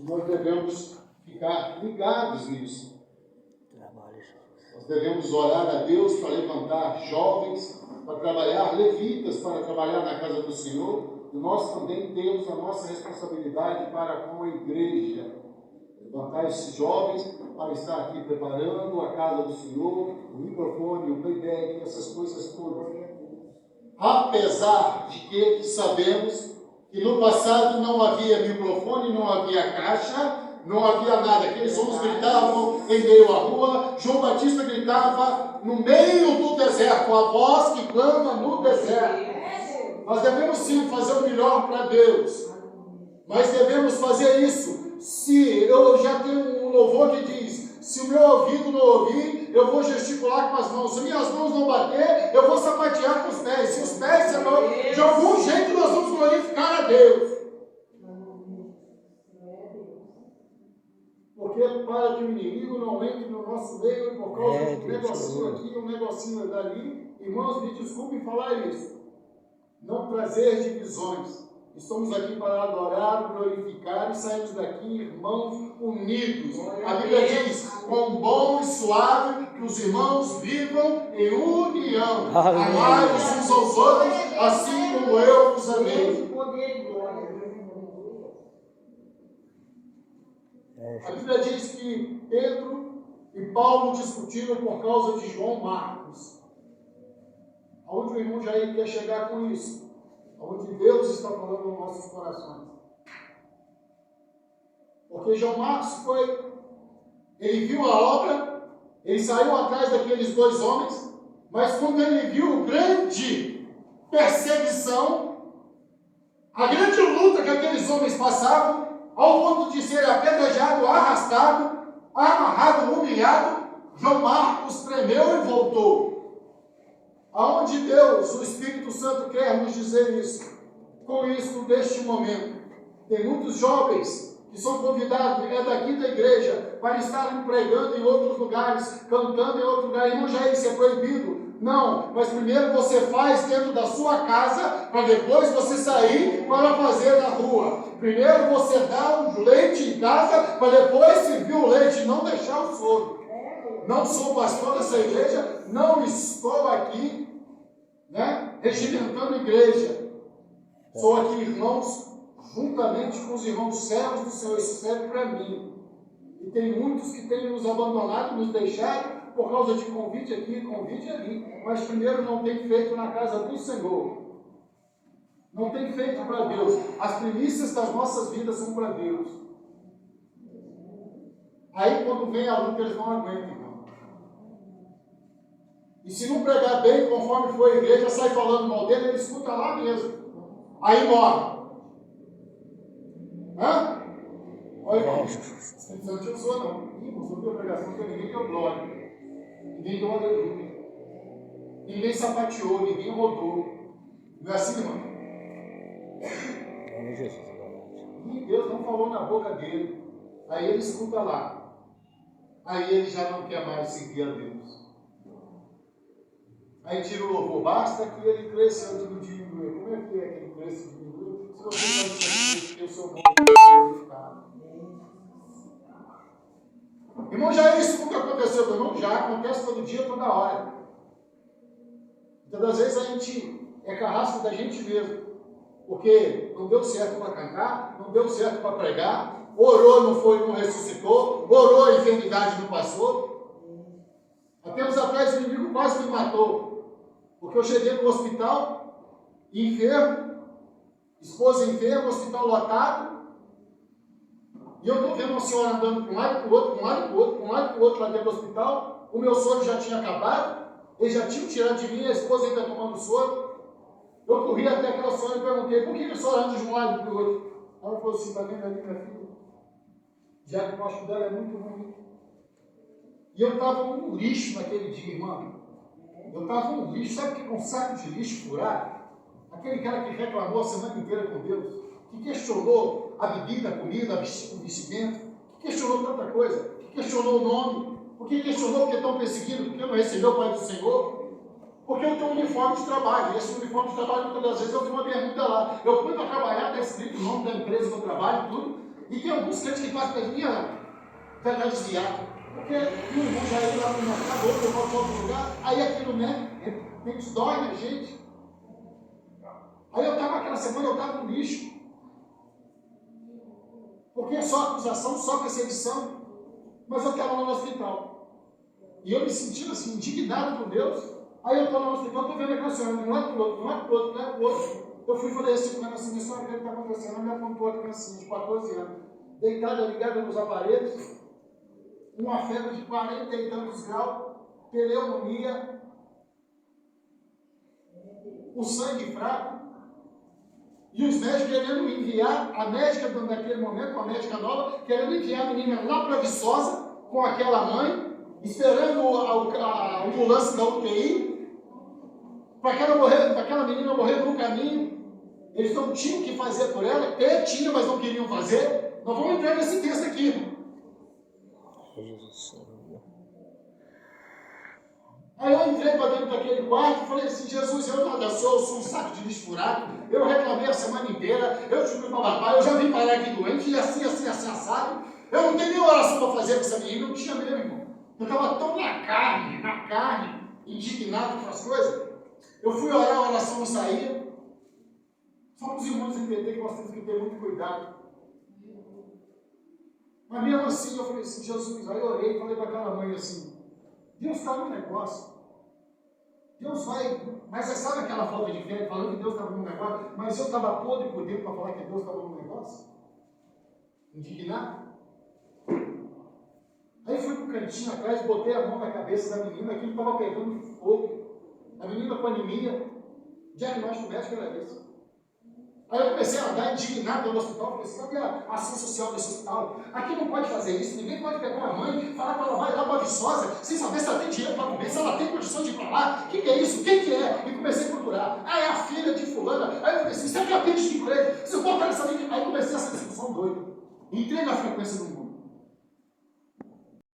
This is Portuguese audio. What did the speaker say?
Nós devemos ficar ligados nisso. Nós devemos orar a Deus para levantar jovens, para trabalhar, levitas, para trabalhar na casa do Senhor. E nós também temos a nossa responsabilidade para com a igreja. Levantar esses jovens para estar aqui preparando a casa do Senhor, o microfone, o playback, essas coisas todas. Apesar de que sabemos que no passado não havia microfone, não havia caixa, não havia nada. Aqueles homens gritavam em meio à rua, João Batista gritava no meio do deserto, a voz que clama no deserto. Nós devemos sim fazer o melhor para Deus, mas devemos fazer isso. Se eu já tenho um louvor que diz, se o meu ouvido não ouvir, eu vou gesticular com as mãos. Se minhas mãos não bater, eu vou sapatear com os pés. Se os pés, de algum jeito, nós vamos glorificar a Deus. Porque para que o inimigo não entre no nosso meio por causa de um negocinho aqui, um negocinho dali, irmãos, me desculpem falar isso. Não trazer divisões. Estamos aqui para adorar, glorificar e sairmos daqui, irmãos, unidos. A Bíblia diz, quão bom e suave que os irmãos vivam em união. Amai-vos uns aos outros, assim como eu vos amei. A Bíblia diz que Pedro e Paulo discutiram por causa de João Marcos. Aonde o irmão Jair quer chegar com isso? Onde Deus está falando nos nossos corações. Porque João Marcos ele viu a obra, ele saiu atrás daqueles dois homens, mas quando ele viu grande perseguição, a grande luta que aqueles homens passavam, ao ponto de ser apedrejado, arrastado, amarrado, humilhado, João Marcos tremeu e voltou. Aonde Deus, o Espírito Santo, quer nos dizer isso? Com isso, neste momento, tem muitos jovens que são convidados, daqui da igreja, para estarem pregando em outros lugares, cantando em outro lugar. E não já isso é proibido? Não, mas primeiro você faz dentro da sua casa, para depois você sair para fazer na rua. Primeiro você dá um leite em casa, para depois servir o leite e não deixar o soro. Não sou pastor dessa igreja, não estou aqui, regimentando a igreja. Sou aqui, irmãos, juntamente com os irmãos servos do Senhor, isso serve para mim. E tem muitos que têm nos abandonado, nos deixado, por causa de convite aqui, convite ali. Mas primeiro não tem feito na casa do Senhor. Não tem feito para Deus. As primícias das nossas vidas são para Deus. Aí quando vem a luta, eles não aguentam. E se não pregar bem, conforme foi a igreja, sai falando mal dele, ele escuta lá mesmo. Aí morre. Hã? Olha, você não te usou, não. Não ouviu a pregação, porque ninguém deu glória. Ninguém deu aleluia. Ninguém sapateou, ninguém rodou. Não é assim, irmão? E Deus não falou na boca dele. Aí ele escuta lá. Aí ele já não quer mais seguir a Deus. Aí tira o louvor, basta que ele cresça ou diminua. Como é que ele cresce ou diminua? Se você faz isso, o seu nome é glorificado. Irmão, já isso nunca aconteceu com o irmão? Já acontece todo dia, toda hora. Muitas das vezes a gente é carrasco da gente mesmo. Porque não deu certo para cantar, não deu certo para pregar, orou, não foi, não ressuscitou, orou, a enfermidade não passou. Há tempos atrás o inimigo quase me matou. Porque eu cheguei no hospital, enfermo, esposa enferma, hospital lotado, e eu estou vendo uma senhora andando para um lado e para o outro, para um lado e para o outro, para um lado e para o outro lá dentro do hospital. O meu soro já tinha acabado, eles já tinham tirado de mim, a esposa ainda tomando soro. Eu corri até aquela senhora e perguntei, por que a senhora anda de um lado e para o outro? Ela falou assim, está vendo ali, minha filha? O diagnóstico dela é muito ruim. E eu estava um lixo naquele dia, irmão. Eu estava um lixo, sabe o que é um saco de lixo furado? Aquele cara que reclamou a semana inteira com Deus, que questionou a bebida, a comida, o vestimento, que questionou tanta coisa, que questionou o nome, porque questionou porque estão perseguindo, porque não recebeu o Pai do Senhor, porque eu tenho um uniforme de trabalho, e esse uniforme de trabalho, muitas das vezes, eu tenho uma bermuda lá. Eu fui para trabalhar, está escrito o nome da empresa que eu trabalho, tudo, E tem alguns crentes que passam pela minha para desviar. Porque o irmão já ia lá no mercado, outro eu volto a outro lugar, aí aquilo, né, dói na gente. Aí eu estava, aquela semana eu estava no lixo. Porque é só acusação, só perseguição. Mas eu estava lá no hospital. E eu me sentindo assim, indignado com Deus. Aí eu estou lá no hospital, estou vendo aquela senhora, de um lado para o outro, de um lado para o outro, de um lado para o outro. Eu fui e falei assim, com ela assim, isso é o que está acontecendo. Ela me apontou a criancinha de 14 anos, deitada, ligada nos aparelhos, uma febre de 40 e tantos graus, pneumonia, o sangue fraco, e os médicos querendo enviar, a médica naquele momento, a médica nova, querendo enviar a menina lá para Viçosa, com aquela mãe, esperando a ambulância da UTI, para aquela menina morrer no caminho. Eles não tinham o que fazer por ela, tinha, mas não queriam fazer. Nós vamos entrar nesse texto aqui, irmão. Aí eu entrei para dentro daquele quarto e falei assim, Jesus, eu nada sou um saco de lixo furado, eu reclamei a semana inteira, eu tive com o papai, eu já vim parar aqui doente, e assim, assado. Eu não tenho nem oração para fazer com essa menina, não tinha mesmo, irmão. Eu estava tão na carne, indignado com as coisas. Eu fui orar, a oração não saía. Só para os irmãos entenderem que nós temos que ter muito cuidado. Mas mesmo assim, eu falei assim, Jesus, aí eu orei e falei para aquela mãe assim, Deus está no negócio. Deus vai, mas você sabe aquela falta de fé, falando que Deus estava no negócio, mas eu estava podre por dentro para falar que Deus estava no negócio? Indignado? Aí fui para o cantinho atrás, botei a mão na cabeça da menina, aquilo estava pegando fogo. A menina com anemia, diagnóstico médico era esse. Aí eu comecei a andar indignado no hospital, falei assim, cadê a ação social desse hospital? Aqui não pode fazer isso, ninguém pode pegar a mãe, falar que ela vai lá para a Viçosa, sem saber se ela tem dinheiro para comer, se ela tem condições de ir para lá, o que é isso, quem que é? E comecei a procurar. Ah, é a filha de fulana. Aí eu falei assim, você é capaz de igreja, você botar essa menina. Aí comecei essa discussão doida. Entrei na frequência do mundo.